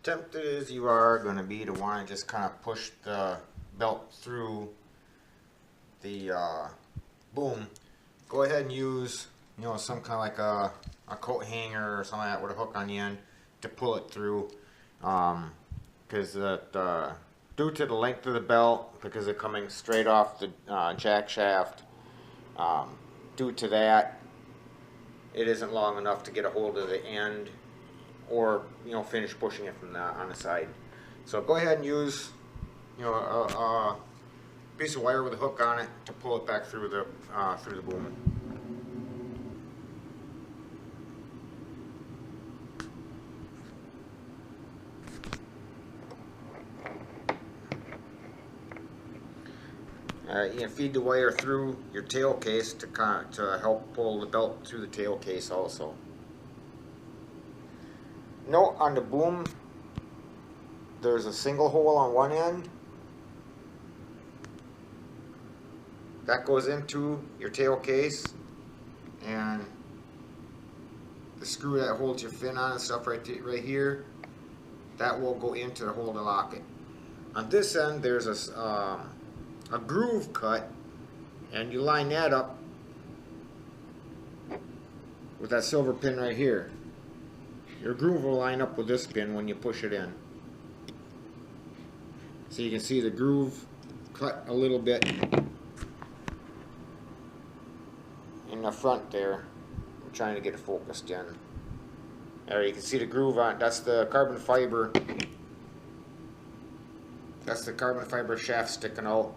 tempted as you are going to be to want to just kind of push the belt through the boom, go ahead and use, you know, some kind of like a coat hanger or something like that with a hook on the end to pull it through, because due to the length of the belt, because it's coming straight off the jack shaft, due to that, it isn't long enough to get a hold of the end or, you know, finish pushing it from on the side. So go ahead and use, you know, a piece of wire with a hook on it to pull it back through the boom. You can feed the wire through your tail case to help pull the belt through the tail case also. Note on the boom, there's a single hole on one end that goes into your tail case, and the screw that holds your fin on and stuff right here, that will go into the hole to lock it. On this end, there's a groove cut, and you line that up with that silver pin right here. Your groove will line up with this pin when you push it in. So you can see the groove cut a little bit in the front there. I'm trying to get it focused in. There you can see the groove on, that's the carbon fiber. That's the carbon fiber shaft sticking out.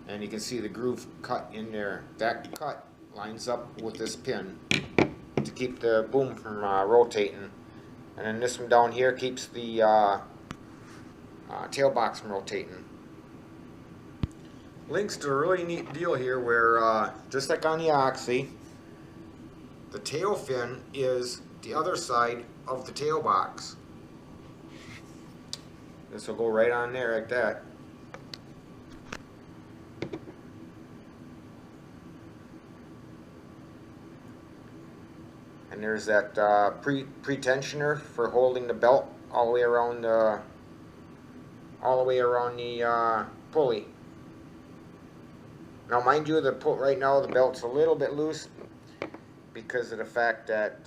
And you can see the groove cut in there. That cut lines up with this pin to keep the boom from rotating. And then this one down here keeps the tail box from rotating. Lynx did a really neat deal here where, just like on the Oxy, the tail fin is the other side of the tail box. This will go right on there like that. And there's that pre-tensioner for holding the belt all the way around the pulley. Now, mind you, right now the belt's a little bit loose because of the fact that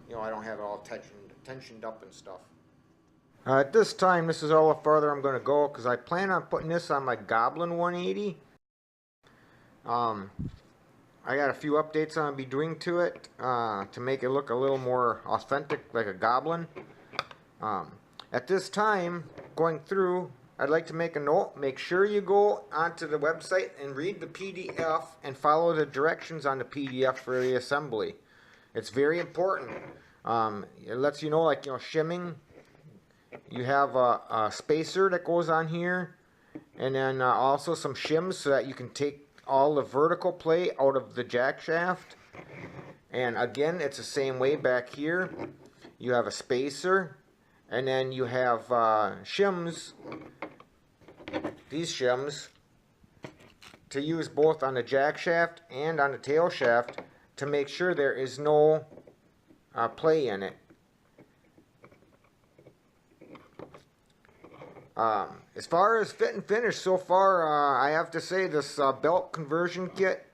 you know, I don't have it all tensioned up and stuff. At this time, this is all the farther I'm going to go because I plan on putting this on my Goblin 180. I got a few updates I'm going to be doing to it to make it look a little more authentic, like a Goblin. At this time, going through, I'd like to make a note. Make sure you go onto the website and read the PDF and follow the directions on the PDF for the assembly. It's very important. It lets you know, like, you know, shimming. You have a spacer that goes on here, and then also some shims so that you can take all the vertical play out of the jack shaft. And again, it's the same way back here. You have a spacer, and then you have shims, these shims, to use both on the jack shaft and on the tail shaft to make sure there is no play in it. As far as fit and finish so far, I have to say this belt conversion kit,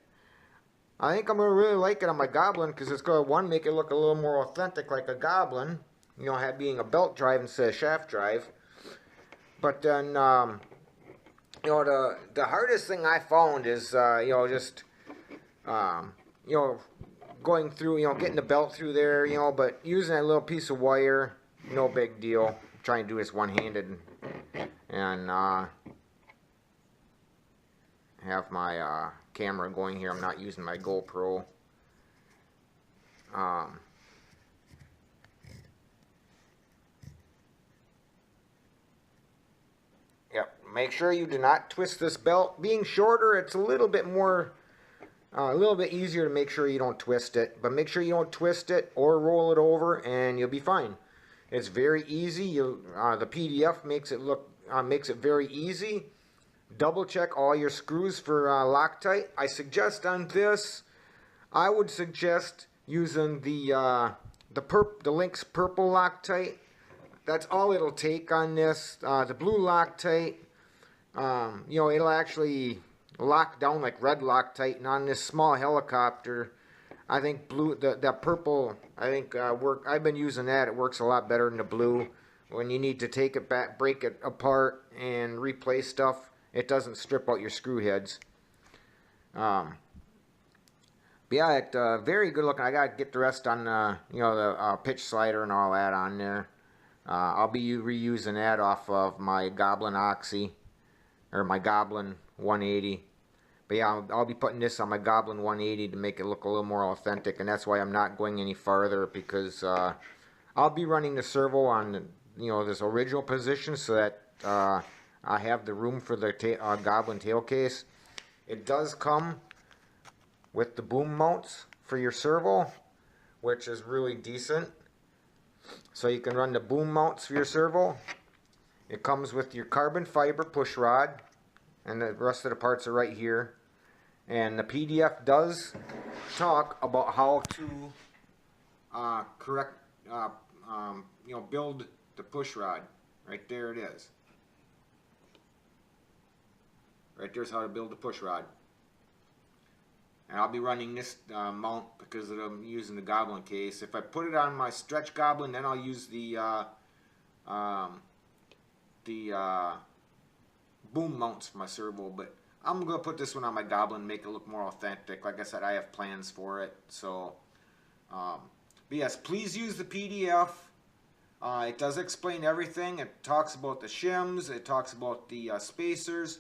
I think I'm going to really like it on my Goblin because it's going to, one, make it look a little more authentic like a Goblin, you know, being a belt drive instead of shaft drive. But then, you know, the hardest thing I found is, you know, just, you know, going through, you know, getting the belt through there, you know, but using that little piece of wire, no big deal. I'm trying to do this one-handed. And have my camera going here. I'm not using my GoPro. Yep. Make sure you do not twist this belt. Being shorter, it's a little bit more, a little bit easier to make sure you don't twist it. But make sure you don't twist it or roll it over, and you'll be fine. It's very easy. The PDF makes it look. Makes it very easy. Double check all your screws for Loctite. I suggest on this, I would suggest using the Lynx purple Loctite. that's all it'll take on this. The blue Loctite, you know, it'll actually lock down like red Loctite, and on this small helicopter, I think blue, that purple, I think I've been using that. It works a lot better than the blue. When you need to take it back, break it apart, and replace stuff, it doesn't strip out your screw heads. But yeah, it very good looking. I gotta get the rest on, you know, the pitch slider and all that on there. I'll be reusing that off of my Goblin Oxy, or my Goblin 180. But yeah, I'll be putting this on my Goblin 180 to make it look a little more authentic, and that's why I'm not going any farther, because I'll be running the servo on, you know, this original position, so that I have the room for the Goblin tail case. It does come with the boom mounts for your servo, which is really decent. So you can run the boom mounts for your servo. It comes with your carbon fiber push rod, and the rest of the parts are right here. And the PDF does talk about how to correct, you know, build the push rod. Right there it is. Right there's how to build the push rod. And I'll be running this mount because I'm using the Goblin case. If I put it on my stretch Goblin, then I'll use the boom mounts for my servo. But I'm going to put this one on my Goblin, make it look more authentic. Like I said, I have plans for it. So, but yes, please use the PDF. It does explain everything. It talks about the shims. It talks about the spacers.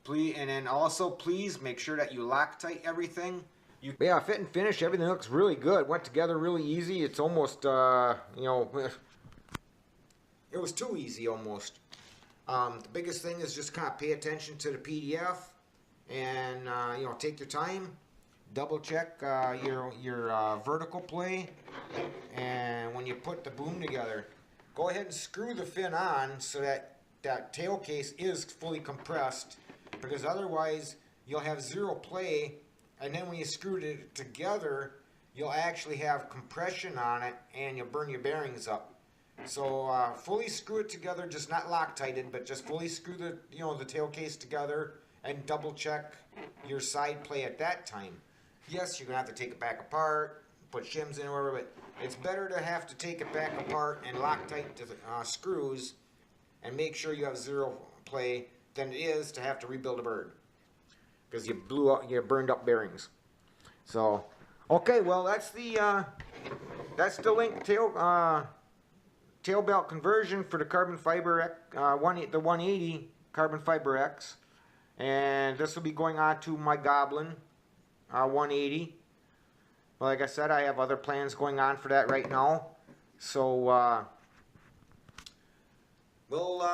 Please, and then also please make sure that you Loctite everything. Yeah, fit and finish, everything looks really good. Went together really easy. It's almost, you know, it was too easy almost. The biggest thing is just kind of pay attention to the PDF, and you know, take your time, double check your vertical play, and when you put the boom together, go ahead and screw the fin on so that that tail case is fully compressed, because otherwise you'll have zero play, and then when you screw it together, you'll actually have compression on it, and you'll burn your bearings up. So fully screw it together, just not Loctited, but just fully screw the, you know, the tail case together, and double check your side play at that time. Yes, you're gonna have to take it back apart, put shims in or whatever, but it's better to have to take it back apart and Loctite the screws and make sure you have zero play than it is to have to rebuild a bird, because you burned up bearings. So, okay, well that's the Lynx tail belt conversion for the carbon fiber the 180 carbon fiber X, and this will be going on to my Goblin 180. But like I said, I have other plans going on for that right now, so we'll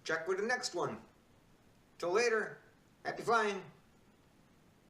check with the next one. Till later, happy flying.